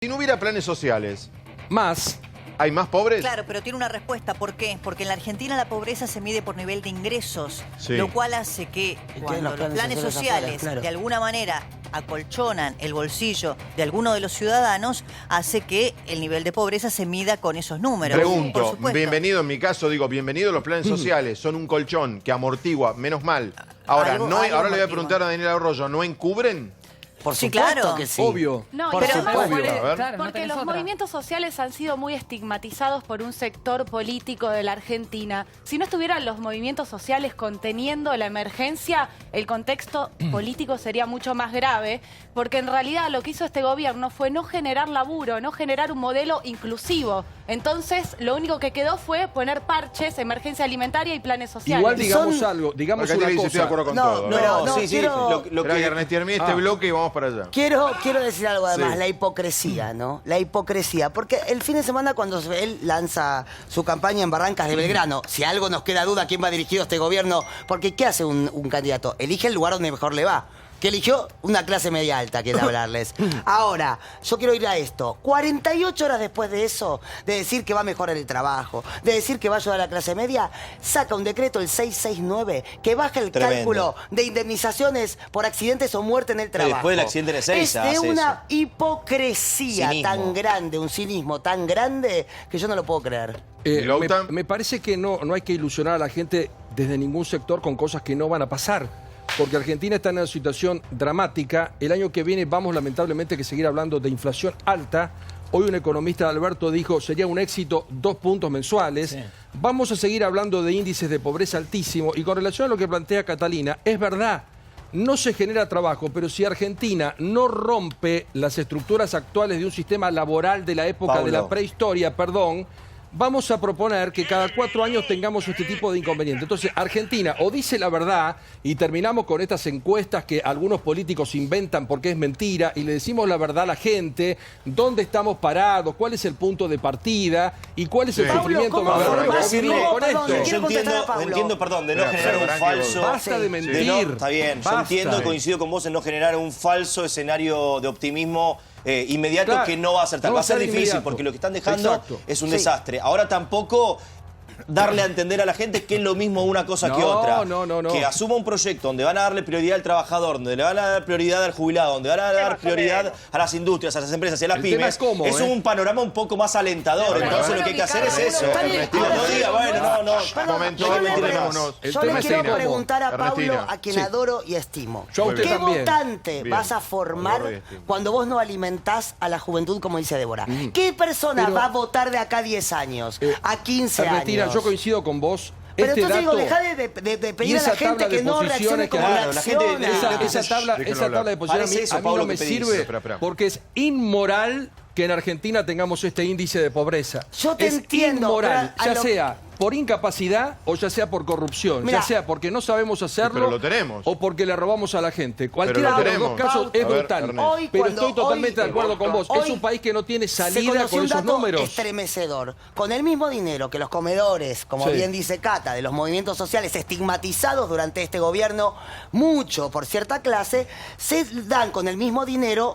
Si no hubiera planes sociales, Más. ¿hay más pobres? Claro, pero tiene una respuesta. ¿Por qué? Porque en la Argentina la pobreza se mide por nivel de ingresos, Sí. lo cual hace que cuando los planes sociales de alguna manera acolchonan el bolsillo de alguno de los ciudadanos, hace que el nivel de pobreza se mida con esos números. Por Pregunto, supuesto. bienvenido, en mi caso digo, bienvenido los planes sociales, son un colchón que amortigua, menos mal. Ahora, Algo ahora le voy a amortigua. preguntar a Daniel Arroyo, ¿no encubren? Por Sí, supuesto claro. que sí. Obvio. No, Por y además supuesto. Obvio, a ver. Claro, no porque tenés los otra. movimientos sociales han sido muy estigmatizados por un sector político de la Argentina. Si no estuvieran los movimientos sociales conteniendo la emergencia, el contexto político sería mucho más grave, porque en realidad lo que hizo este gobierno fue no generar laburo, no generar un modelo inclusivo. Entonces, lo único que quedó fue poner parches, emergencia alimentaria y planes sociales. Igual digamos Son- algo, digamos Acá una te dice, estoy de cosa. acuerdo con No, todo. no, ¿eh? no, sí, sí. quiero- Lo Esperá que... que Ernest termine este bloque y vamos para allá. Quiero decir algo además, Sí. la hipocresía, ¿no? La hipocresía. Porque el fin de semana cuando él lanza su campaña en Barrancas de Belgrano, si algo nos queda duda quién va dirigido este gobierno, porque ¿qué hace un candidato? Elige el lugar donde mejor le va. Que eligió una clase media alta, quiere hablarles. Ahora, yo quiero ir a esto. 48 horas después de eso, de decir que va a mejorar el trabajo, de decir que va a ayudar a la clase media, saca un decreto, el 669, que baja el Tremendo. cálculo de indemnizaciones por accidentes o muerte en el trabajo. después del accidente de Ezeiza Es de hace una hipocresía Cinismo. tan grande, un cinismo tan grande, que yo no lo puedo creer. ¿Y Louta? Me parece que no hay que ilusionar a la gente desde ningún sector con cosas que no van a pasar. Porque Argentina está en una situación dramática. El año que viene vamos lamentablemente que seguir hablando de inflación alta. Hoy un economista, Alberto, dijo sería un éxito 2 puntos mensuales. Sí. Vamos a seguir hablando de índices de pobreza altísimos. Y con relación a lo que plantea Catalina, es verdad, no se genera trabajo, pero si Argentina no rompe las estructuras actuales de un sistema laboral de la época de la prehistoria, vamos a proponer que cada 4 años tengamos este tipo de inconveniente. Entonces, Argentina o dice la verdad y terminamos con estas encuestas que algunos políticos inventan porque es mentira y le decimos la verdad a la gente, dónde estamos parados, cuál es el punto de partida y cuál es el Pablo, sufrimiento ¿cómo más grande. formás? Convivimos ¿Cómo? con Perdón, esto. le quiero Yo contestar a Pablo. entiendo, perdón, de no Espera, generar un espera, falso... Basta de Sí. mentir. Está bien, yo Basta. entiendo, coincido con vos en no generar un falso escenario de optimismo inmediato, Claro. que no va a ser tal. No Va a ser difícil inmediato. porque lo que están dejando Exacto. es un Sí. desastre. Ahora tampoco darle a entender a la gente que es lo mismo una cosa que No, otra. no. Que asuma un proyecto donde van a darle prioridad al trabajador, donde le van a dar prioridad al jubilado, donde van a dar prioridad a las industrias, a las empresas y a las El tema pymes. es cómo, es un panorama un poco más alentador. Pero Entonces bueno, lo que hay que hacer es eso. Está bien, Digo, ahora no sí, diga, bueno, no. Momento, Yo le metámonos. El Yo tema le es quiero cómo. preguntar a Pablo, Ernestina. a quien Sí. adoro y estimo. Yo a usted ¿Qué también. votante Bien. vas a formar Adoro y estimo. cuando vos no alimentás a la juventud, como dice Débora? ¿Qué persona Pero- va a votar de acá a 10 años? A 15 Ernestina, años. yo coincido con vos. Pero Este entonces dato, digo, dejá de y pedir a esa la gente tabla de que no reaccione posiciones que- como Claro, la gente- reacciona. esa tabla de posiciones Parece eso, a mí Pablo, no me que pedís. sirve Espera. porque es inmoral que en Argentina tengamos este índice de pobreza. Yo te es entiendo, inmoral, pero a ya lo- sea por incapacidad o ya sea por corrupción, Mira. ya sea porque no sabemos hacerlo Pero lo tenemos. o porque le robamos a la gente. Cualquiera lo de los tenemos. dos casos Pau, es a ver, brutal. Ernest. Hoy, Pero cuando- estoy totalmente hoy- de acuerdo con vos. hoy Es un país que no tiene se salida conoció con un esos dato números. estremecedor. Con el mismo dinero que los comedores, como Sí. bien dice Cata, de los movimientos sociales estigmatizados durante este gobierno, mucho por cierta clase, se dan con el mismo dinero,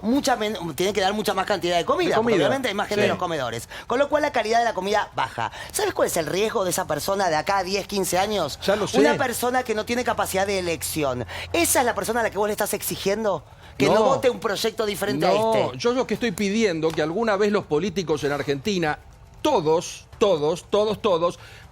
tienen que dar mucha más cantidad de comida, De porque comida. obviamente hay más gente Sí. en los comedores. Con lo cual la calidad de la comida baja. ¿Sabes cuál es el riesgo de esa persona de acá a 10, 15 años? Ya lo sé. Una persona que no tiene capacidad de elección. ¿Esa es la persona a la que vos le estás exigiendo? Que no No. vote un proyecto diferente a No, este. yo lo que estoy pidiendo que alguna vez los políticos en Argentina, todos,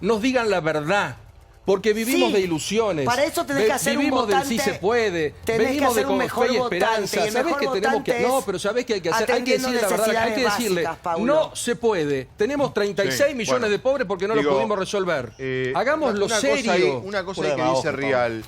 nos digan la verdad. Porque vivimos Sí, de ilusiones. para eso tenés que hacer un vivimos del sí votante, se puede. tenés que Venimos de hacer un con mejor fe y votante, esperanza. y el ¿Sabés mejor que tenemos que votante no, es pero sabés que hay que hacer, hay que atendiendo decirle la verdad, hay que necesidades decirle, básicas, Paulo. no se puede. Tenemos 36 Sí, millones bueno. de pobres porque no Digo, lo pudimos resolver. Hagámoslo una serio. Cosa ahí, una cosa Pura ahí que demagogia, dice Rial.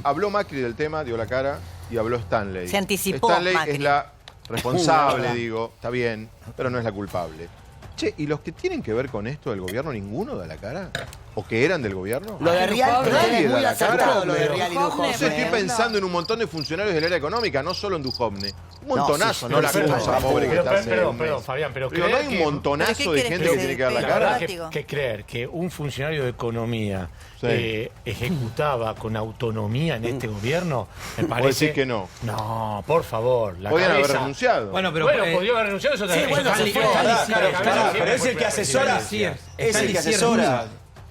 Habló Macri del tema, dio la cara, y habló Stanley. Se anticipó Stanley Macri. es la responsable, digo, está bien, pero no es la culpable. Che, ¿y los que tienen que ver con esto del gobierno, ninguno da la cara? o que eran del gobierno? Lo de Rial Nadie es da muy la cara. acertado, lo de Rial y No Duhovne. sé, estoy pensando en un montón de funcionarios del área económica, no solo en Duhovne. Un montonazo, no, la cosa pobre que está hace un mes. Perdón, Fabián, pero Digo, no hay un montonazo ¿Pero de qué gente querés que tiene que dar la que cara. se- que creer que un funcionario de economía Sí. ejecutaba con autonomía en este gobierno, me ¿Vos parece... decís que no? No, por favor. La Podían haber cabeza... renunciado. Bueno, pero podría haber renunciado, eso también. bueno, Eso sí, fue- Pero es el que asesora. Es el que asesora.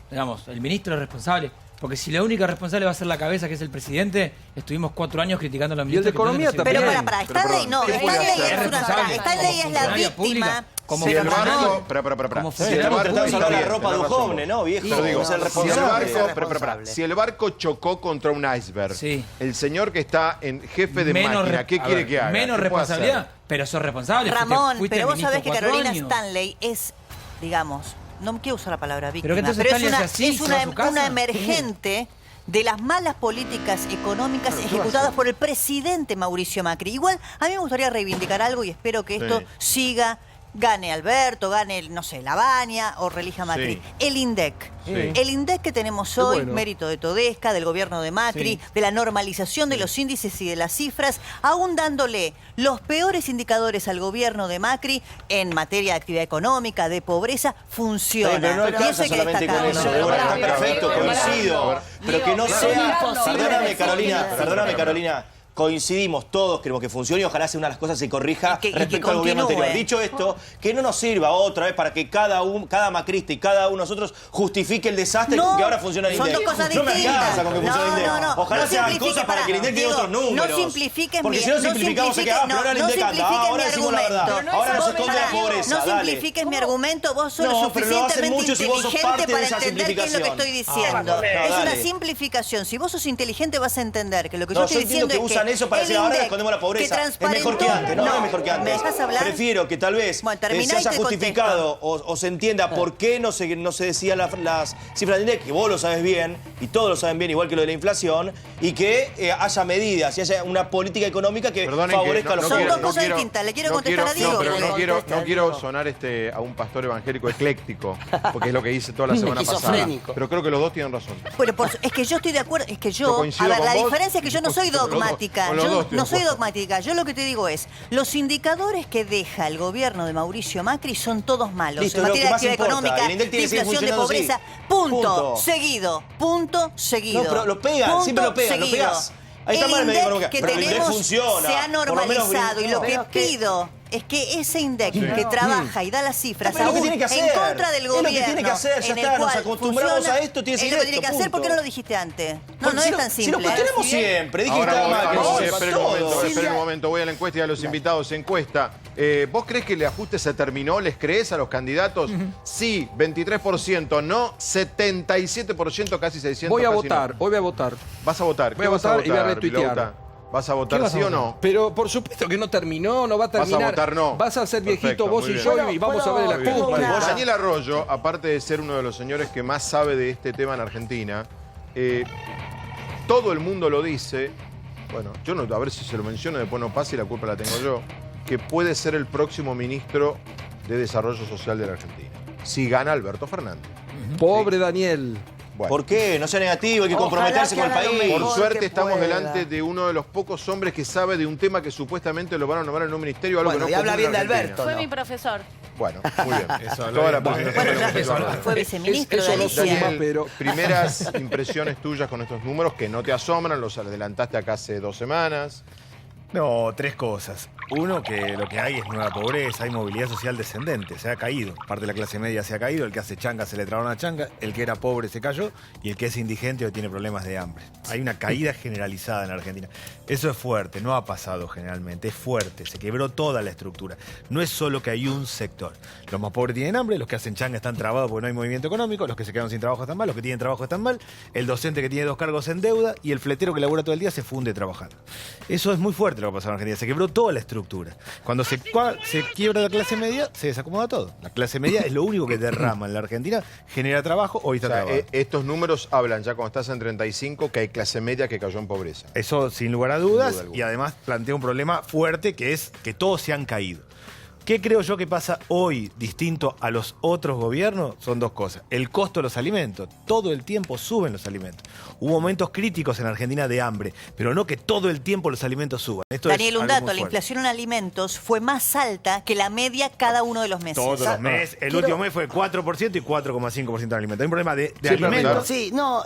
Digamos, el ministro es responsable. Porque si la única responsable va a ser la cabeza, que es el presidente, estuvimos 4 años criticando a la Y el ministra. de Economía que no Pero también. para, Pero, Stanley no, ¿qué puede Stanley hacer? es una responsable. Stanley es la Como funcionaria víctima. pública, como Si el funcionario, barco, como si el funcionario barco, Tratando de sacar la bien, ropa de tenés razón Duhovne, vos. ¿no, viejo? Pero digo, Es el si el responsable. barco, si el barco chocó contra un iceberg, Sí. el señor que está en jefe de menos máquina, ¿qué a quiere ver, que haga? menos ¿Qué puede responsabilidad, hacer? pero sos responsable. Ramón, fuiste pero vos ministro sabés que 4 Carolina años. Stanley es, digamos, no quiero usar la palabra víctima, Pero que entonces pero es Stanley una, hace así, es se va a su casa. una emergente de las malas políticas económicas ejecutadas por el presidente Mauricio Macri. Igual, a mí me gustaría reivindicar algo y espero que esto Sí. siga, gane Alberto, gane, no sé, Lavagna o relija Macri. Sí. El INDEC. Sí. El INDEC que tenemos Qué hoy, bueno. mérito de Todesca, del gobierno de Macri, Sí. de la normalización de los índices y de las cifras, aún dándole los peores indicadores al gobierno de Macri en materia de actividad económica, de pobreza, funciona. Pero no Y alcanza eso hay que solamente con destacarlo. eso. Débora, está Pero, perfecto, pero, coincido. Pero que no Diego, sea... imposible Perdóname, Carolina. Coincidimos todos, queremos que funcione y ojalá sea una de las cosas se corrija Y que respecto al gobierno continúe. anterior. Dicho esto, que no nos sirva otra vez para que cada macrista y cada uno de nosotros justifique el desastre No, con que ahora funciona el son INDEC. dos cosas No me distintas. alcanza con que funcione el INDEC. No, Ojalá no se hagan simplifiques, cosas para que el INDEC tenga Diego, otros números. no simplifiques Porque mi- si no no simplificamos se queda, simplifiques- pero ahora el no INDEC anda. simplifiques Ahora mi decimos la verdad. argumento. Ahora nos Vos, esconde pará, la pobreza. No Dale. simplifiques mi argumento, vos sos No, lo pero lo hacen suficientemente muchos y vos sos parte inteligente de para esa entender qué es lo que estoy simplificación. diciendo. No, Es una dale. simplificación. Si vos sos inteligente vas a entender que lo que yo No, estoy yo entiendo diciendo que es usan eso para el decir ahora INDEC escondemos la pobreza. que Es mejor que antes, no es mejor que antes. ¿Me dejas hablar? Prefiero que tal vez Bueno, terminá se y haya te justificado o se entienda por qué no se decían las cifras del INDEC, que vos lo sabes bien y todos lo saben bien, igual que lo de la inflación, y que haya medidas y haya una política económica que Perdonen favorezca a los Son pobres. dos cosas distintas. Le quiero contestar a Diego, pero porque- no quiero sonar a un pastor evangélico ecléctico, porque es lo que hice toda la semana pasada. Esquizofrénico. Pero creo que los dos tienen razón. Pero es que yo estoy de acuerdo, es que Yo yo, coincido a ver, con la vos, diferencia es que yo no soy con los dos, dogmática, con los yo dos estoy no de soy acuerdo. dogmática, yo lo que te digo es, los indicadores que deja el gobierno de Mauricio Macri son todos malos, Listo, en lo materia que de más actividad importa, económica, el INDEC tiene de que seguir inflación, de funcionando pobreza, así. punto Punto. seguido. No, pero lo pegan, siempre lo pegan, lo seguido. pegás. Ahí está El mal el medio INDEC económico, que pero el INDEC tenemos funciona, se ha por lo menos normalizado y lo que Pero que- pido es que ese INDEC que trabaja y da las cifras Pero es lo que aún tiene que hacer. en contra del Es lo que gobierno, tiene que hacer, ya en el está, nos cual acostumbramos funciona, a esto, tiene que es seguir lo que tiene que esto, hacer. ¿Por qué no punto. lo dijiste antes? No, Porque no si es tan Si lo simple. cuestionamos siempre, dije que Ahora estaba voy, mal, que no espera un todo. momento, espera un momento, voy a la encuesta y a los invitados. Encuesta, ¿vos crees que el ajuste se terminó? ¿Les crees a los candidatos? Sí, 23%, no, 77%, casi 600. Voy a casi votar, no. hoy voy a votar. ¿Vas a votar? Voy a ¿Qué vas votar y voy a retuitear. Pilota? ¿Vas a votar sí o no? Pero por supuesto que no terminó, no va a Vas a terminar. votar no. Vas a ser viejito Perfecto, vos muy y bien. yo y vamos a ver Muy la bien. cúpula. una- Vos, Daniel Arroyo, aparte de ser uno de los señores que más sabe de este tema en Argentina, todo el mundo lo dice, bueno, yo no, a ver si se lo menciono, después no pasa y la culpa la tengo yo, que puede ser el próximo ministro de Desarrollo Social de la Argentina, si gana Alberto Fernández. Pobre Daniel. Bueno, ¿Por qué? No sea negativo, hay que Ojalá comprometerse que con el haga lo país. mejor. por suerte que estamos pueda. delante de uno de los pocos hombres que sabe de un tema que supuestamente lo van a nombrar en un ministerio, algo Bueno, que y no es habla común en bien de Argentina. Alberto. Fue no. mi profesor. Bueno, muy bien. Eso, Toda la bueno, presentación Bueno, de ya Alberto. fue viceministro Eso de no Alicia. suma, Daniel, pero- primeras impresiones tuyas con estos números que no te asombran, los adelantaste acá hace 2 semanas. No, 3 cosas. Uno, que lo que hay es nueva pobreza, hay movilidad social descendente, se ha caído. Parte de la clase media se ha caído, el que hace changa se le traba una changa, el que era pobre se cayó y el que es indigente hoy tiene problemas de hambre. Hay una caída generalizada en la Argentina. Eso es fuerte, no ha pasado generalmente, es fuerte, se quebró toda la estructura. No es solo que hay un sector. Los más pobres tienen hambre, los que hacen changa están trabados porque no hay movimiento económico, los que se quedaron sin trabajo están mal, los que tienen trabajo están mal, el docente que tiene 2 cargos en deuda y el fletero que labura todo el día se funde trabajando. Eso es muy fuerte lo que pasó en Argentina, se quebró toda la estructura. Cuando se quiebra la clase media, se desacomoda todo. La clase media es lo único que derrama en la Argentina, genera trabajo, hoy está O sea, trabajando. estos números hablan ya cuando estás en 35 que hay clase media que cayó en pobreza. Eso sin lugar a dudas Sin duda alguna. y además plantea un problema fuerte que es que todos se han caído. ¿Qué creo yo que pasa hoy distinto a los otros gobiernos? Son dos cosas. El costo de los alimentos. Todo el tiempo suben los alimentos. Hubo momentos críticos en Argentina de hambre, pero no que todo el tiempo los alimentos suban. Esto Daniel, es un algo dato, muy la fuerte. inflación en alimentos fue más alta que la media cada uno de los meses. Todos los meses. El último mes fue 4% y 4,5% de alimentos. Hay un problema de alimentos. Sí, no,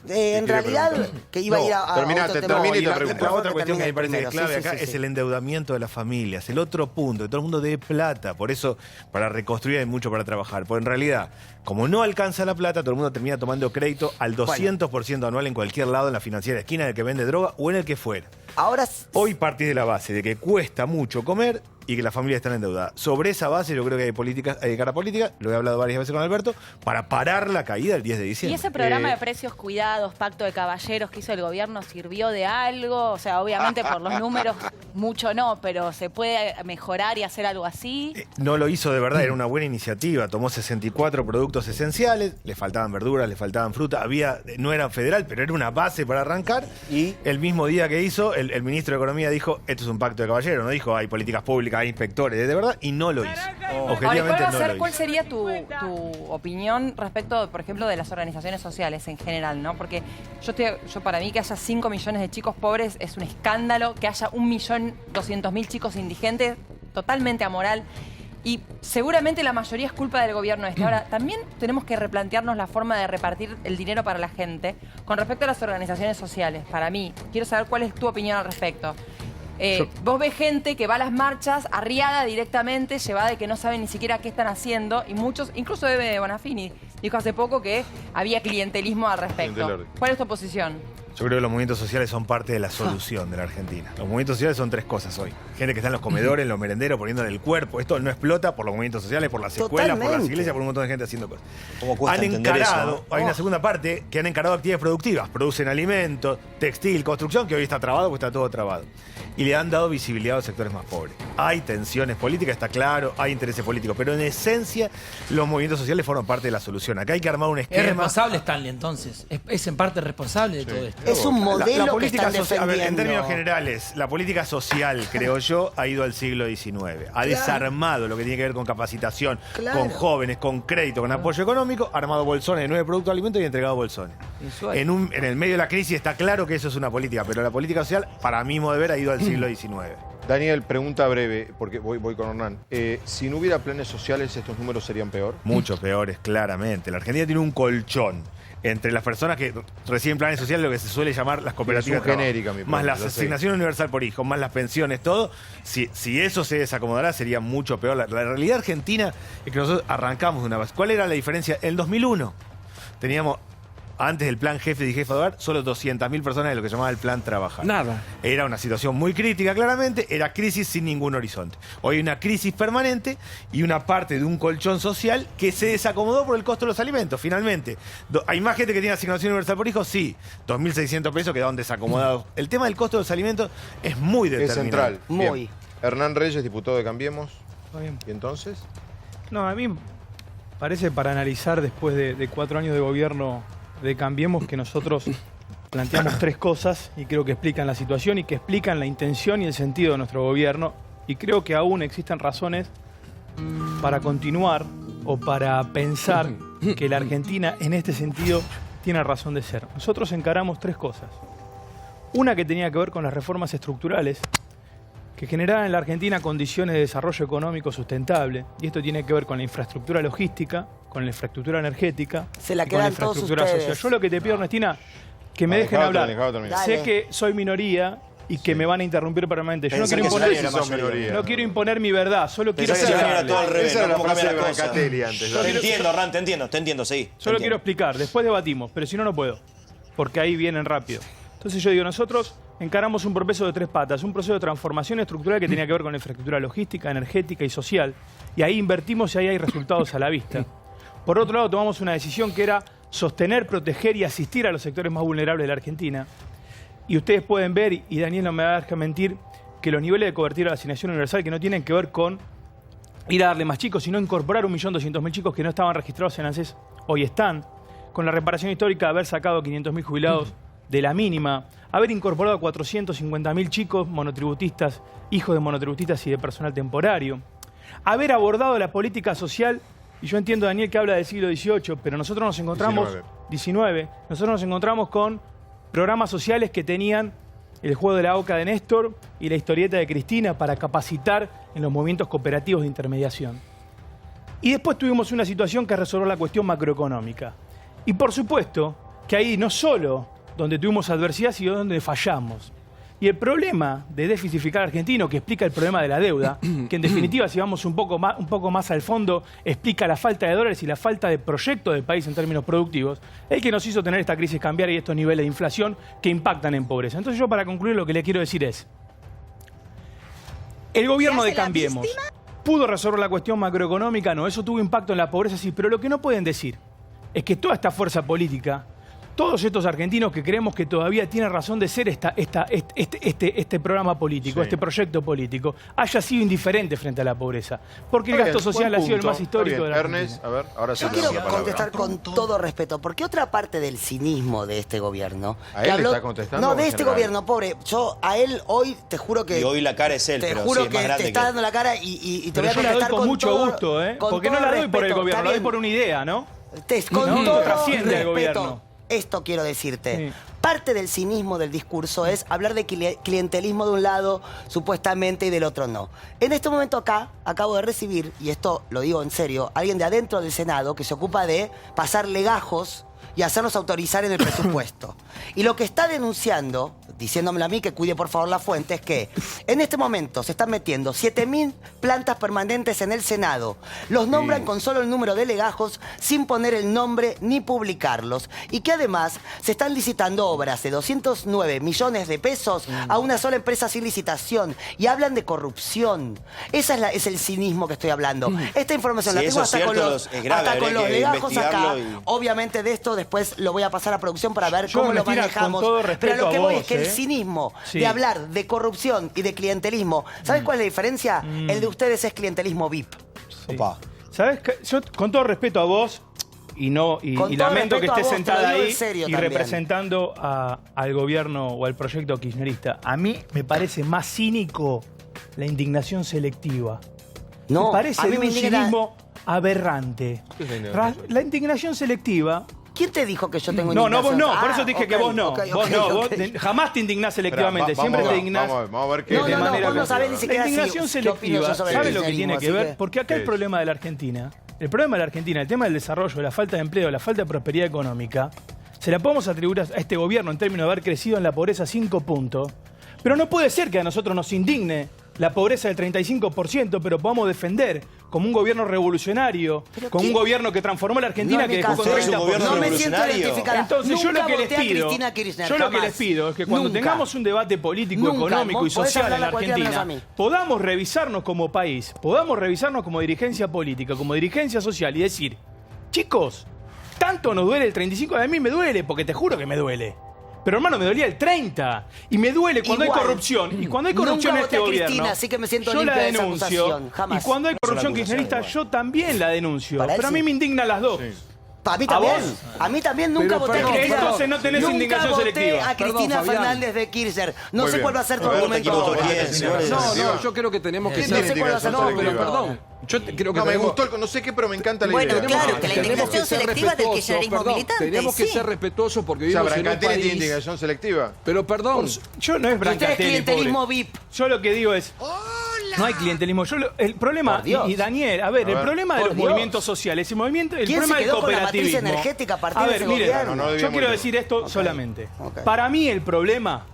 en realidad, que iba a ir a terminate, otro tema. termine y te La pregunto. La otra cuestión que termine me parece que es primero. clave Sí, acá sí, es sí. el endeudamiento de las familias. El otro punto, que todo el mundo dé plata. Por eso, para reconstruir hay mucho para trabajar. Porque en realidad, como no alcanza la plata, todo el mundo termina tomando crédito al 200% anual en cualquier lado, en la financiera esquina, en el que vende droga o en el que fuera. Ahora, Hoy partís de la base de que cuesta mucho comer y que las familias están endeudadas. Sobre esa base yo creo que hay políticas, hay cara política, lo he hablado varias veces con Alberto, para parar la caída el 10 de ¿Y diciembre. ese programa de precios cuidados, pacto de caballeros que hizo el gobierno sirvió de algo? O sea, obviamente por los números mucho no, pero ¿se puede mejorar y hacer algo así? No lo hizo de verdad, era una buena iniciativa. Tomó 64 productos esenciales, le faltaban verduras, le faltaban fruta, no era federal, pero era una base para arrancar. Y El mismo día que hizo, el ministro de Economía dijo, esto es un pacto de caballeros, no dijo, hay políticas públicas, hay inspectores, de verdad, y no lo hizo. Ahora, Objetivamente ¿cuál no lo sería hizo. tu opinión respecto, por ejemplo, de las organizaciones sociales en general, ¿no? Porque yo para mí que haya 5 millones de chicos pobres es un escándalo, que haya 1.200.000 chicos indigentes, totalmente amoral. Y seguramente la mayoría es culpa del gobierno este. Ahora, también tenemos que replantearnos la forma de repartir el dinero para la gente con respecto a las organizaciones sociales. Para mí, quiero saber cuál es tu opinión al respecto. Vos ves gente que va a las marchas arriada directamente, llevada de que no saben ni siquiera qué están haciendo, y muchos, incluso Bebe Bonafini, dijo hace poco que había clientelismo al respecto. ¿Cuál es tu posición? Yo creo que los movimientos sociales son parte de la solución de la Argentina. Los movimientos sociales son tres cosas hoy. Gente que está en los comedores, en los merenderos, poniéndole el cuerpo. Esto no explota por los movimientos sociales, por las escuelas, por las iglesias, por un montón de gente haciendo cosas. ¿Cómo cuesta Han entender encarado, eso, no? hay una segunda parte, que han encarado actividades productivas. Producen alimentos, textil, construcción, que hoy está trabado porque está todo trabado. Y le han dado visibilidad a los sectores más pobres. Hay tensiones políticas, está claro, hay intereses políticos, pero en esencia los movimientos sociales forman parte de la solución. Acá hay que armar un esquema. Es responsable Stanley, entonces. Es en parte responsable de todo esto. es un modelo La política que están social, a ver, en defendiendo. términos generales, la política social, creo yo, ha ido al siglo XIX. Ha desarmado lo que tiene que ver con capacitación, con jóvenes, con crédito, con apoyo económico, ha armado bolsones de 9 productos de alimentos y entregado bolsones. En el medio de la crisis está claro que eso es una política, pero la política social, para mi modo de ver, ha ido al siglo XIX. Daniel, pregunta breve, porque voy con Hernán. Si no hubiera planes sociales, ¿estos números serían peor? Mucho peores, claramente. La Argentina tiene un colchón entre las personas que reciben planes sociales, lo que se suele llamar las cooperativas. Es un genérica, mi más pregunta, la ya sé. asignación universal por hijo, más las pensiones, todo. Si eso se desacomodará, sería mucho peor. La realidad argentina es que nosotros arrancamos de una base. ¿Cuál era la diferencia? En el 2001 teníamos, antes del plan jefe y jefa de hogar, solo 200.000 personas de lo que se llamaba el plan trabajar. Nada. Era una situación muy crítica, claramente. Era crisis sin ningún horizonte. Hoy hay una crisis permanente y una parte de un colchón social que se desacomodó por el costo de los alimentos. Finalmente, ¿hay más gente que tiene asignación universal por hijo? Sí. 2.600 pesos quedaron desacomodados. El tema del costo de los alimentos es muy Es determinante. central. Muy. Bien. Hernán Reyes, diputado de Cambiemos. Está bien. ¿Y entonces? No, a mí parece, para analizar después de 4 años de gobierno de Cambiemos, que nosotros planteamos 3 cosas y creo que explican la situación y que explican la intención y el sentido de nuestro gobierno, y creo que aún existen razones para continuar o para pensar que la Argentina en este sentido tiene razón de ser. Nosotros encaramos 3 cosas. Una que tenía que ver con las reformas estructurales que generaran en la Argentina condiciones de desarrollo económico sustentable, y esto tiene que ver con la infraestructura logística, con la infraestructura energética Se la y con la quedan todos infraestructura ustedes. social. Yo lo que te pido, Ernestina, que me No, dejen dejá hablar. terminar. Sé Dale. que soy minoría y que me van a interrumpir permanentemente. Yo no Pensé quiero que imponer, sos la mayoría. minoría. no quiero imponer mi verdad, solo quiero Pensé que era explicarle. todo al revés, Esa era ¿no? la ¿Cómo frase de cambia la cosa? Brancatelli antes. Te entiendo, Hernán, te entiendo, sí. Solo quiero explicar, después debatimos, pero si no, no puedo, porque ahí vienen rápido. Entonces yo digo, nosotros encaramos un proceso de 3 patas, un proceso de transformación estructural que tenía que ver con la infraestructura logística, energética y social, y ahí invertimos y ahí hay resultados a la vista. Por otro lado, tomamos una decisión que era sostener, proteger y asistir a los sectores más vulnerables de la Argentina. Y ustedes pueden ver, y Daniel no me va a dejar mentir, que los niveles de cobertura de la asignación universal que no tienen que ver con ir a darle más chicos, sino incorporar 1.200.000 chicos que no estaban registrados en ANSES, hoy están. Con la reparación histórica de haber sacado 500.000 jubilados de la mínima, haber incorporado a 450.000 chicos monotributistas, hijos de monotributistas y de personal temporario. haber abordado la política social, y yo entiendo, Daniel, que habla del siglo XVIII, pero nosotros nos encontramos... nosotros nos encontramos con programas sociales que tenían el juego de la oca de Néstor y la historieta de Cristina para capacitar en los movimientos cooperativos de intermediación. Y después tuvimos una situación que resolvió la cuestión macroeconómica. Y por supuesto que ahí no solo donde tuvimos adversidad, sino donde fallamos. Y el problema de déficit fiscal argentino, que explica el problema de la deuda, que en definitiva, si vamos un poco más al fondo, explica la falta de dólares y la falta de proyecto del país en términos productivos, es el que nos hizo tener esta crisis cambiaria y estos niveles de inflación que impactan en pobreza. Entonces yo, para concluir, lo que le quiero decir es, el gobierno de Cambiemos pudo resolver la cuestión macroeconómica, no, eso tuvo impacto en la pobreza, sí, pero lo que no pueden decir es que toda esta fuerza política, todos estos argentinos que creemos que todavía tiene razón de ser este programa político, este proyecto político, haya sido indiferente frente a la pobreza. Porque el gasto social ha sido el más histórico de la Argentina. A ver, ahora sí. Yo quiero contestar con todo respeto, porque otra parte del cinismo de este gobierno... ¿A él le está contestando? No, de este gobierno, pobre. Yo a él hoy te juro que... Y hoy la cara es él, te juro que te está dando la cara y te voy a contestar contestar con mucho todo, gusto, ¿eh? con Porque todo no la doy por el respeto. gobierno, la doy por una idea, ¿no? Con todo trasciende el respeto. gobierno. Esto quiero decirte. Sí. Parte del cinismo del discurso es hablar de clientelismo de un lado, supuestamente, y del otro no. En este momento acá, acabo de recibir, y esto lo digo en serio, alguien de adentro del Senado que se ocupa de pasar legajos y hacerlos autorizar en el presupuesto. Y lo que está denunciando, diciéndomelo a mí que cuide por favor la fuente, es que en este momento se están metiendo 7.000 plantas permanentes en el Senado. Los nombran con solo el número de legajos, sin poner el nombre ni publicarlos. Y que además se están licitando obras de 209 millones de pesos a una sola empresa sin licitación. Y hablan de corrupción. Ese es el cinismo que estoy hablando. Esta información la tengo hasta con los legajos acá. Obviamente de esto después lo voy a pasar a producción para ver cómo lo manejamos. Pero lo que voy es que el cinismo de hablar de corrupción y de clientelismo, ¿sabes cuál es la diferencia? El de ustedes es clientelismo VIP. Sí. ¿Sabes qué? Yo, con todo respeto a vos, y lamento que estés sentada ahí y representando al gobierno o al proyecto kirchnerista, a mí me parece más cínico la indignación selectiva. No, me parece a mí me un cinismo aberrante. La indignación selectiva... ¿Quién te dijo que yo tengo No, indignación? vos no, por eso te dije que vos no. Vos jamás te indignás selectivamente, siempre te indignás. Vamos a ver qué. Vos no sabés ni siquiera la indignación selectiva, ¿sabes lo que tiene que ver? Porque acá el problema de la Argentina, el tema del desarrollo, de la falta de empleo, la falta de prosperidad económica, se la podemos atribuir a este gobierno en términos de haber crecido en la pobreza 5 puntos, pero no puede ser que a nosotros nos indigne la pobreza del 35%, pero podamos defender como un gobierno revolucionario, como un gobierno que transformó la Argentina, que dejó con 30%. No me siento identificada. Entonces yo lo que les pido es que cuando tengamos un debate político, económico y social en la Argentina, podamos revisarnos como país, podamos revisarnos como dirigencia política, como dirigencia social y decir, chicos, tanto nos duele el 35%, a mí me duele, porque te juro que me duele. Pero hermano, me dolía el 30. Y me duele cuando hay corrupción. Y cuando hay corrupción en este gobierno, así que me siento yo la limpia de esa denuncio. acusación. Y cuando hay corrupción kirchnerista, yo también la denuncio. Pero a mí me indignan las dos. A mí también. A mí también nunca voté a Cristina. Entonces no tenés indignación selectiva. Nunca voté a Cristina Fernández de Kirchner. No sé cuál va a ser tu argumento. No, yo creo que tenemos que ser... No sé cuál va a ser tu argumento. Pero perdón. Yo creo que no, me gustó, no sé qué, pero me encanta la idea. Bueno, claro, que la indignación selectiva del kirchnerismo militante. Tenemos que ser respetuosos porque vivimos en un país... ¿tiene indignación selectiva? Pero perdón. Yo no es Brancatelli, clientelismo VIP. Yo lo que digo es... No hay clientelismo. El problema, y Daniel, a ver, el problema de los movimientos sociales, el problema del cooperativismo. Energética a ver, mire, yo quiero decir esto solamente. Para mí el problema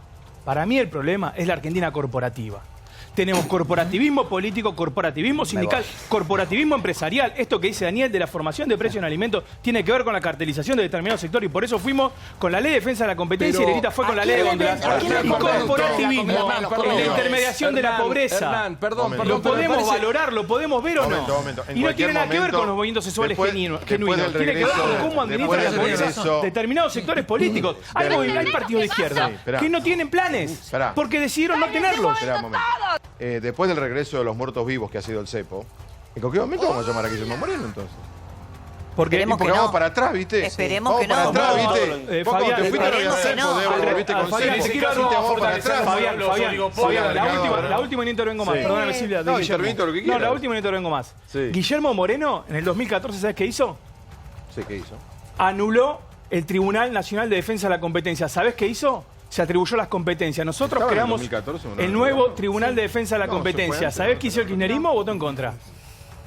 es la Argentina corporativa. Tenemos corporativismo político, corporativismo sindical, corporativismo empresarial. Esto que dice Daniel de la formación de precios en alimentos tiene que ver con la cartelización de determinado sector y por eso fuimos con la ley de defensa de la competencia y Lelita fue con la ley de góndolas. Y corporativismo en la intermediación de la pobreza. Lo podemos valorar, lo podemos ver o no. Y no tiene nada que ver con los movimientos sexuales genuinos. Tiene que ver con cómo administran la pobreza determinados sectores políticos. Hay partidos de izquierda que no tienen planes porque decidieron no tenerlos. Después del regreso de los muertos vivos que ha sido el cepo, ¿en cualquier momento vamos a llamar a Guillermo Moreno entonces? Porque vamos para atrás, ¿viste? Esperemos vamos que no. para atrás, No, ¿viste? Fabián, Vos cuando te fuiste no había hacer poder, ¿viste? Con Fabián, Silvia. ni siquiera Te vamos para atrás. Fabián, la última y no intervengo más. Perdóname, Silvia. No, intervento lo que No, quieras. la última y no intervengo más. Sí. Guillermo Moreno, en el 2014, ¿sabes qué hizo? Sí, ¿qué hizo? Anuló el Tribunal Nacional de Defensa de la Competencia. ¿Sabés qué hizo? Se atribuyó las competencias. Nosotros ¿Estaba en el creamos 2014 o no? el nuevo Tribunal de Defensa de la No, se fue Competencia. antes. ¿Sabés qué hizo el kirchnerismo o votó en contra?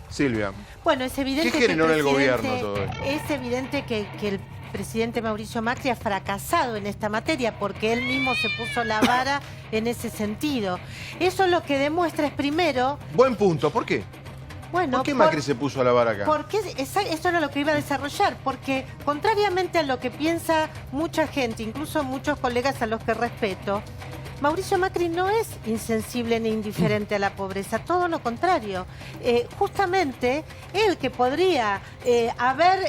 Silvia. Bueno, es evidente ¿Qué que generó en el gobierno todo esto? Es evidente que el presidente Mauricio Macri ha fracasado en esta materia porque él mismo se puso la vara en ese sentido. Eso lo que demuestra es primero... Buen punto, ¿por qué? Bueno, ¿Por qué Macri se puso a la vara acá? Porque eso era lo que iba a desarrollar, porque contrariamente a lo que piensa mucha gente, incluso muchos colegas a los que respeto, Mauricio Macri no es insensible ni indiferente a la pobreza, todo lo contrario. Justamente él que podría haber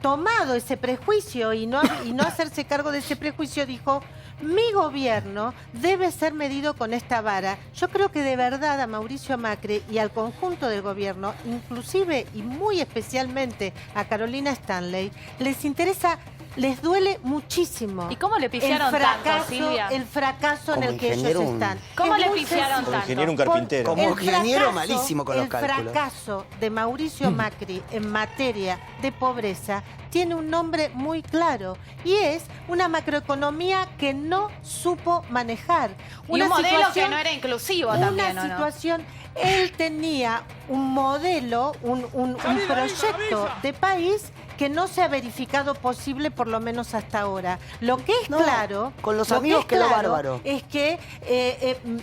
tomado ese prejuicio y no hacerse cargo de ese prejuicio, dijo: mi gobierno debe ser medido con esta vara. Yo creo que de verdad a Mauricio Macri y al conjunto del gobierno, inclusive y muy especialmente a Carolina Stanley, les interesa... Les duele muchísimo. ¿Y cómo le pifiaron tanto, Silvia? El fracaso en el que ellos están. ¿Cómo Es le muy pifiaron sencillo. Como ingeniero, un carpintero. Como ingeniero malísimo con los cálculos. El fracaso de Mauricio Macri en materia de pobreza tiene un nombre muy claro y es una macroeconomía que no supo manejar. Y un modelo que no era inclusivo también, ¿o no? Una situación... Él tenía un modelo, un proyecto de país que no se ha verificado posible, por lo menos hasta ahora. Lo que es claro... Con los amigos quedó bárbaro. Es que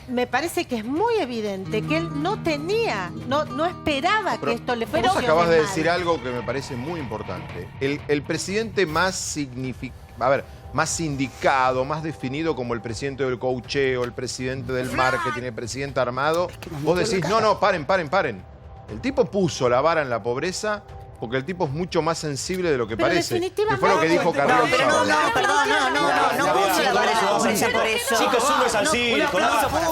me parece que es muy evidente que él no tenía, no esperaba que esto le fuera. Vos acabás de decir algo que me parece muy importante. El presidente más más indicado, más definido como el presidente del coacheo, el presidente del marketing, el presidente armado, vos decís, no, paren. El tipo puso la vara en la pobreza porque el tipo es mucho más sensible de lo que Pero parece. Que definitivamente... fue lo que dijo Carlos No, puso la vara en la pobreza por eso. Chicos, uno es al circo,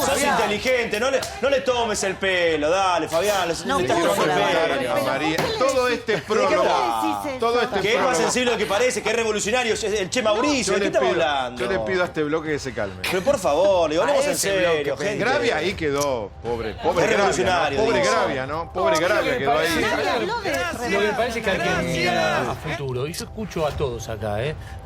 sos inteligente, no le tomes el pelo, dale, Fabián, No le tomes puso el la vara. pelo. María, todo este prólogo, Que es más sensible de lo que parece, que es revolucionario, es el Che Mauricio, ¿de qué estamos hablando? Yo le pido a este bloque que se calme. Pero por favor, le hablemos en serio, gente. Gravia ahí quedó, pobre Es Gravia, revolucionario, ¿no? Pobre digo. Gravia, ¿no? Pobre Gravia quedó ahí. Lo que me parece que hay que mirar a futuro, y yo escucho a todos acá,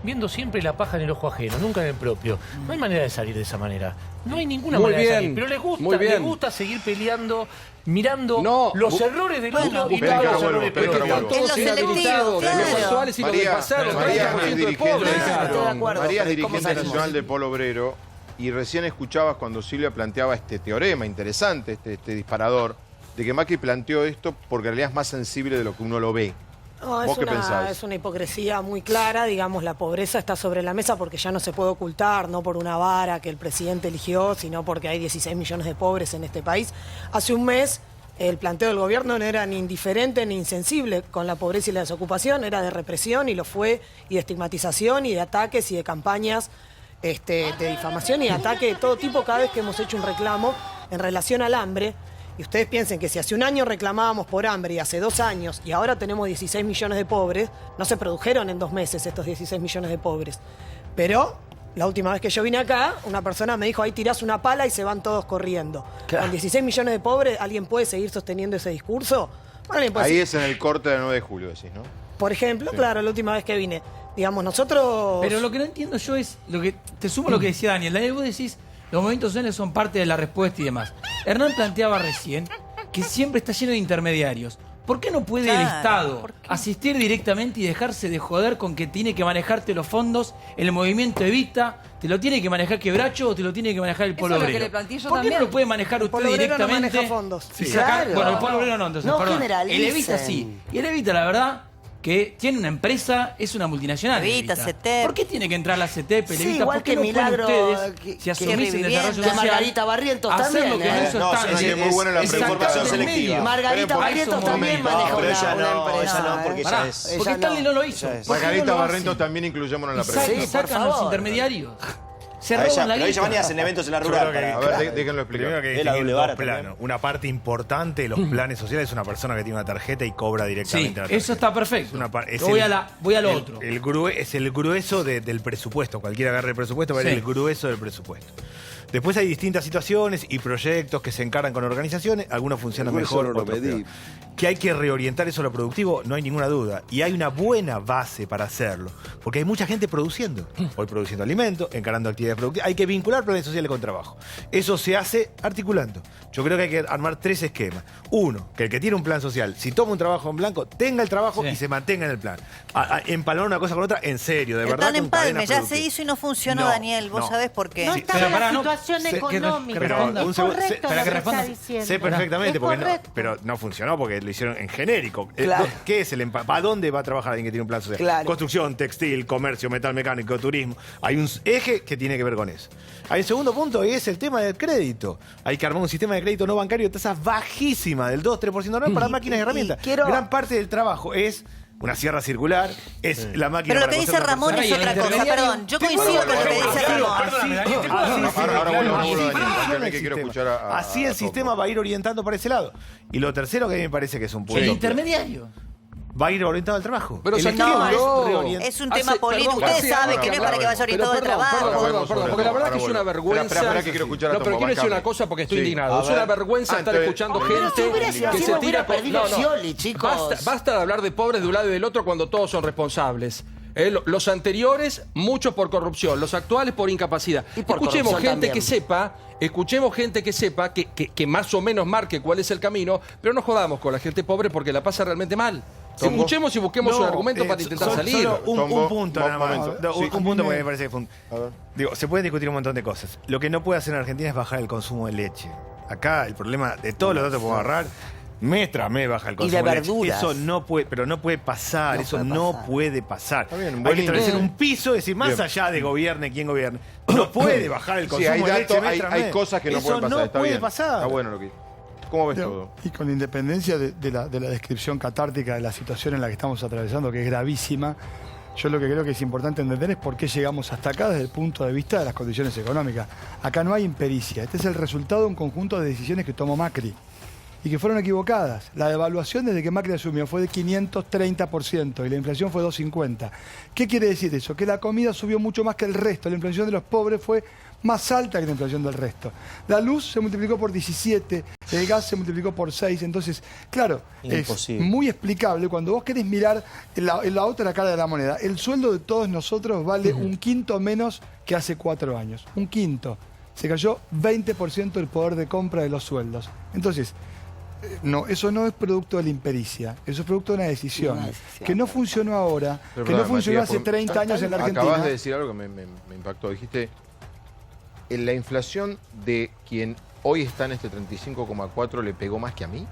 viendo siempre la paja en el ojo ajeno, nunca en el propio. No hay manera de salir de esa manera. No hay ninguna Muy manera de bien, salir. Pero muy bien. les gusta seguir peleando, mirando los errores del otro y Espera no que los ahora errores vuelvo, espera que ahora propios. vuelvo. Todos Es lo inhabilitados, selectivo, los claro. sexuales y los del pasado, María es 30% de dirigente, pobres. Estoy de acuerdo, María es pero ¿cómo dirigente salimos? nacional de Polo Obrero y recién escuchabas cuando Silvia planteaba este teorema interesante, este disparador, de que Macri planteó esto porque en realidad es más sensible de lo que uno lo ve. No, ¿Vos qué pensás? es una hipocresía muy clara, digamos, la pobreza está sobre la mesa porque ya no se puede ocultar, no por una vara que el presidente eligió, sino porque hay 16 millones de pobres en este país. Hace un mes el planteo del gobierno no era ni indiferente ni insensible con la pobreza y la desocupación, era de represión y lo fue, y de estigmatización y de ataques y de campañas de difamación y de ataque de todo tipo cada vez que hemos hecho un reclamo en relación al hambre. Y ustedes piensen que si hace un año reclamábamos por hambre y hace 2 años y ahora tenemos 16 millones de pobres, no se produjeron en 2 meses estos 16 millones de pobres. Pero la última vez que yo vine acá, una persona me dijo, ahí tirás una pala y se van todos corriendo. Claro. Con 16 millones de pobres, ¿alguien puede seguir sosteniendo ese discurso? Bueno, alguien puede Ahí seguir. es en el corte del 9 de julio, decís, ¿no? Por ejemplo, Sí. claro, la última vez que vine. Digamos, nosotros... Pero lo que no entiendo yo es, te sumo lo que decía Daniel. Daniel, vos decís, los movimientos sociales son parte de la respuesta y demás. Hernán planteaba recién que siempre está lleno de intermediarios. ¿Por qué no puede el Estado asistir directamente y dejarse de joder con que tiene que manejarte los fondos, el movimiento Evita, te lo tiene que manejar Quebracho o te lo tiene que manejar el Polo Eso es lo que Obrero? le planteé yo ¿Por qué también? no lo puede manejar El usted Polo Obrero no directamente? maneja fondos. Y sacar- Claro. Bueno, el Polo Obrero no, entonces, No perdón. generalicen. El Evita sí. Y el Evita, la verdad, que tiene una empresa, es una multinacional. Evita, Evita. CETEP. ¿Por qué tiene que entrar la CETEP, el Sí, Evita? igual ¿Por qué que no pueden Milagro, ustedes, que- si asumís el Vivienda. desarrollo Que social, Margarita Barrientos hacer también, lo que en eso No, está? es muy buena la exactamente información en el selectiva. medio. Margarita Esperen, Barrientos porque también hay maneja No, pero ella una no, empresa. ella no, porque Pará, ella es... porque ella Stanley no. no lo hizo. Ella es. ¿Por qué no Margarita lo Barrientos hace? también incluyémonos en la Y pregunta. Sí, por sacan los favor. intermediarios. Se roban la Pero ella guita. van y hacen eventos en la Yo rural. creo que- A ver, déjenlo explicar. Primero que Es la distinguir doble dos vara planos. también. Una parte importante de los planes sociales es una persona que tiene una tarjeta y cobra Sí, directamente la tarjeta. eso está perfecto. Es una es Yo voy el- a lo otro. Es el grueso del presupuesto. Cualquiera agarre el presupuesto, va a ver Sí. el grueso del presupuesto. Después hay distintas situaciones y proyectos que se encaran con organizaciones. Algunos funcionan El grueso mejor, no lo otros medí. peor. Que hay que reorientar eso a lo productivo, no hay ninguna duda. Y hay una buena base para hacerlo. Porque hay mucha gente produciendo. Hoy produciendo alimentos, encarando actividades productivas. Hay que vincular planes sociales con trabajo. Eso se hace articulando. Yo creo que hay que armar 3 esquemas. Uno, que el que tiene un plan social, si toma un trabajo en blanco, tenga el trabajo Sí. y se mantenga en el plan. Empalmar una cosa con otra, en serio, de El verdad. plan con empalme cadenas ya se productivas. hizo y no funcionó, No, Daniel. ¿Vos no. sabés por qué? No Sí, estaba pero la pará, no, situación que económica. responda. Es un segundo, correcto para lo que que responda. está diciendo. Sé perfectamente, Es porque no, correcto. pero no funcionó porque lo hicieron en genérico. Claro. ¿Qué es el empalme? ¿A dónde va a trabajar alguien que tiene un plan social? Claro. Construcción, textil, comercio, metal mecánico, turismo. Hay un eje que tiene que ver con eso. Hay un segundo punto y es el tema del crédito. Hay que armar un sistema de crédito no bancario de tasas bajísimas, del 2-3% anual para máquinas y herramientas. Gran parte del trabajo es una sierra circular, es la máquina. Pero lo para que dice coser la Ramón persona. es otra cosa. Perdón, yo coincido con lo que dice Ramón. Así el sistema va a ir orientando para ese lado. Y lo tercero que a mí me parece que es un punto. El intermediario. Va a ir orientado al trabajo. Pero El sacalo, esquema no. reorientar. Es un tema político. Ustedes saben que no es para que vaya orientado al trabajo. Perdón, porque la verdad que es una vergüenza. Espera, que quiero escuchar a No, pero Tomás, quiero decir bancame. una cosa porque estoy Sí. indignado. A Es ver. una vergüenza estar Antes- escuchando Pero si gente hubiera sido que así, se no tira hubiera con... perdido Scioli, chicos. Basta de hablar de pobres de un lado y del otro cuando todos son responsables. Los anteriores, muchos por corrupción, los actuales por incapacidad. Y por Escuchemos corrupción gente también. que sepa, que más o menos marque cuál es el camino, pero no jodamos con la gente pobre porque la pasa realmente mal. Tombo. Escuchemos y busquemos un argumento para intentar salir. Solo un Tombo, punto nada más. momento. No, Sí. un punto porque me parece que fue un... Digo, se pueden discutir un montón de cosas. Lo que no puede hacer en Argentina es bajar el consumo de leche. Acá el problema de todos los datos que podemos agarrar, mes tras mes baja el consumo de leche. verduras. Eso no puede, pero no puede pasar, eso no puede pasar. Está bien, Hay buen que establecer índice. un piso, es decir, más Bien. allá de gobierne quien gobierne, no puede bajar el Sí, consumo hay de leche datos, mes tras hay mes. cosas que no Eso pueden pasar. no Está puede bien. pasar. Está bueno lo que... ¿Cómo ves todo? Y con independencia de la descripción catártica de la situación en la que estamos atravesando, que es gravísima, yo lo que creo que es importante entender es por qué llegamos hasta acá desde el punto de vista de las condiciones económicas. Acá no hay impericia. Este es el resultado de un conjunto de decisiones que tomó Macri y que fueron equivocadas. La devaluación desde que Macri asumió fue de 530% y la inflación fue 250%. ¿Qué quiere decir eso? Que la comida subió mucho más que el resto. La inflación de los pobres fue más alta que la inflación del resto. La luz se multiplicó por 17, el gas se multiplicó por 6. Entonces, claro, Imposible. es muy explicable. Cuando vos querés mirar en la otra cara de la moneda, el sueldo de todos nosotros vale un quinto menos que hace 4 años. Un quinto. Se cayó 20% el poder de compra de los sueldos. Entonces, no, eso no es producto de la impericia, eso es producto de una decisión. Que no funcionó ahora, Pero que no perdón, funcionó Matías, hace 30 años en la Argentina. Acabas de decir algo que me impactó. Dijiste, en la inflación de quien hoy está en este 35,4 le pegó más que a mí.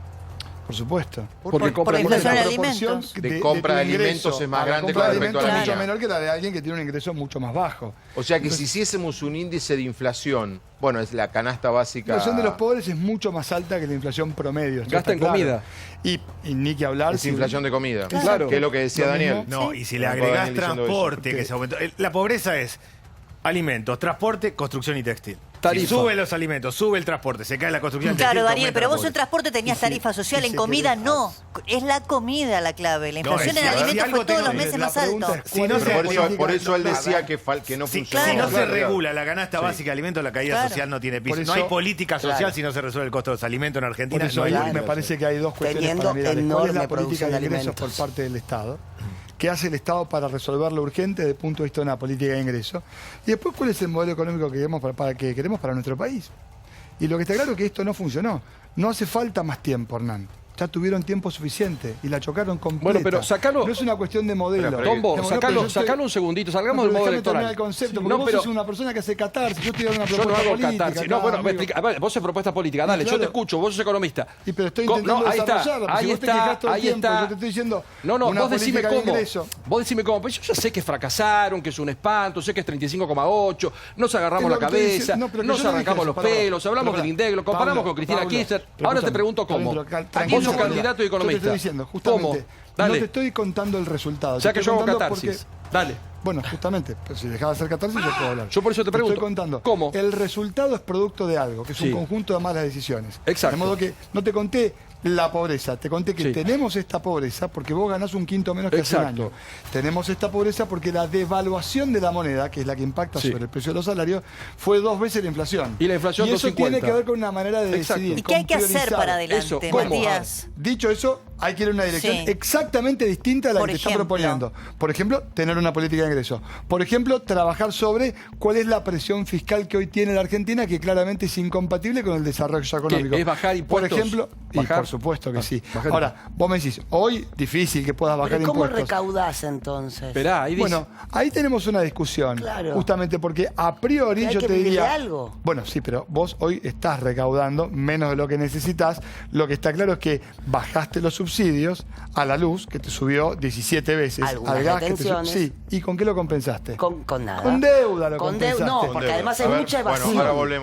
Por supuesto. Porque compra la inflación de la proporción alimentos. De compra tu de alimentos ingreso es más a la grande compra con de respecto a la alimentos es mucho mía. menor que la de alguien que tiene un ingreso mucho más bajo. O sea que si hiciésemos un índice de inflación, bueno, es la canasta básica. La inflación de los pobres es mucho más alta que la inflación promedio. esto Gasta está en claro. comida. Y ni que hablar. Es si- inflación de comida. Claro. Que es lo que decía Lo Daniel. mismo. No, y si le Arrancó agregás Daniel diciendo transporte, eso. que se aumentó. La pobreza es alimentos, transporte, construcción y textil. Tarifa. Si sube los alimentos, sube el transporte, se cae la construcción y el Claro, textil, Daniel, aumenta pero la vos en pobreza. transporte tenías tarifa social, y en si comida querés- no. Es la comida la clave. La No, inflación es en si alimentos algo fue todos tengo los que- meses la más pregunta alto. es Si no cuál se- es la Por eso él política- decía que no Si funcionó. no se claro. regula la canasta Sí. básica de alimentos, la caída Claro. social no tiene piso. Por No hay eso- política social Claro. si no se resuelve el costo de los alimentos en Argentina. Por eso no hay me política parece que hay dos cuestiones Teniendo para mirar. ¿Cuál es enorme la política producción de de ingresos por alimentos? parte del Estado? ¿Qué hace el Estado para resolver lo urgente desde el punto de vista de una política de ingresos? Y después, ¿cuál es el modelo económico que queremos para nuestro país? Y lo que está claro es que esto no funcionó. No hace falta más tiempo, Hernán. Ya tuvieron tiempo suficiente y la chocaron completa. Bueno, pero sacalo- No es una cuestión de modelo. Espera, Tombo, Digamos, no, pero yo estoy- sacalo un segundito, salgamos No, del pero modo déjame terminar electoral. el concepto, Sí, porque no, vos pero sos una persona que hace catarsis. Yo estoy dando una yo propuesta no hago política. catarsis. acá, No, bueno, me amigo. explica. A ver, vos sos propuesta política. Dale, yo Claro. te escucho, vos sos economista. Y pero estoy Co- intentando no, ahí está, desarrollarlo. ahí Si vos te está, quejás todo el ahí tiempo, está. yo te estoy diciendo No, una vos decime política de cómo. ingreso. Vos decime cómo. Pues yo ya sé que fracasaron, que es un espanto, sé que es 35,8, nos agarramos Es la lo que estoy cabeza, diciendo. No, pero que nos yo no dije arrancamos eso, los pará. pelos, hablamos Pero del pará. Indec, lo comparamos Pablo, con Cristina Pablo, Kirchner. pero Ahora te escúchame, pregunto cómo. Pablo, Vos sos tranquilo, candidato y Yo te economista. estoy diciendo, justamente. ¿Cómo? Dale. No te estoy contando el resultado. Ya te que estoy yo hago contando catarsis. Dale. Bueno, justamente, pero si dejaba de hacer catarsis, yo puedo hablar. Yo por eso te pregunto. Estoy contando. ¿Cómo? El resultado es producto de algo, que es Sí. un conjunto de malas decisiones. Exacto. De modo que no te conté la pobreza, te conté que Sí. tenemos esta pobreza porque vos ganás un quinto menos que hace un Exacto. año. Tenemos esta pobreza porque la devaluación de la moneda, que es la que impacta Sí. sobre el precio de los salarios, fue 2 veces la inflación. Y la inflación Y eso 250. tiene que ver con una manera de Exacto. decidir. ¿Y qué hay con que hacer priorizar. para adelante, Eso, ¿Cómo? Matías? Dicho eso, hay que ir en una dirección Sí. exactamente distinta a la Por que te está ejemplo. proponiendo. Por ejemplo, tener una política de ingreso. Por ejemplo, trabajar sobre cuál es la presión fiscal que hoy tiene la Argentina, que claramente es incompatible con el desarrollo económico. ¿Es bajar impuestos? Por ejemplo, y ¿Bajar? por supuesto que sí. bajar Ahora, vos me decís, hoy difícil que puedas bajar Pero ¿cómo impuestos. recaudás entonces? Esperá, ahí dice. Bueno, ahí tenemos una discusión. Claro. Justamente porque a priori Pero hay yo que te vivir de diría. algo. Bueno, sí, pero vos hoy estás recaudando menos de lo que necesitas. Lo que está claro es que bajaste los subsidios a la luz, que te subió 17 veces. Algunas al gas, que te retenciones. Sí. ¿Y con qué lo compensaste? Con nada. Con deuda lo Con compensaste. no, porque además hay A ver, mucha bueno, evasión. ahora volvemos.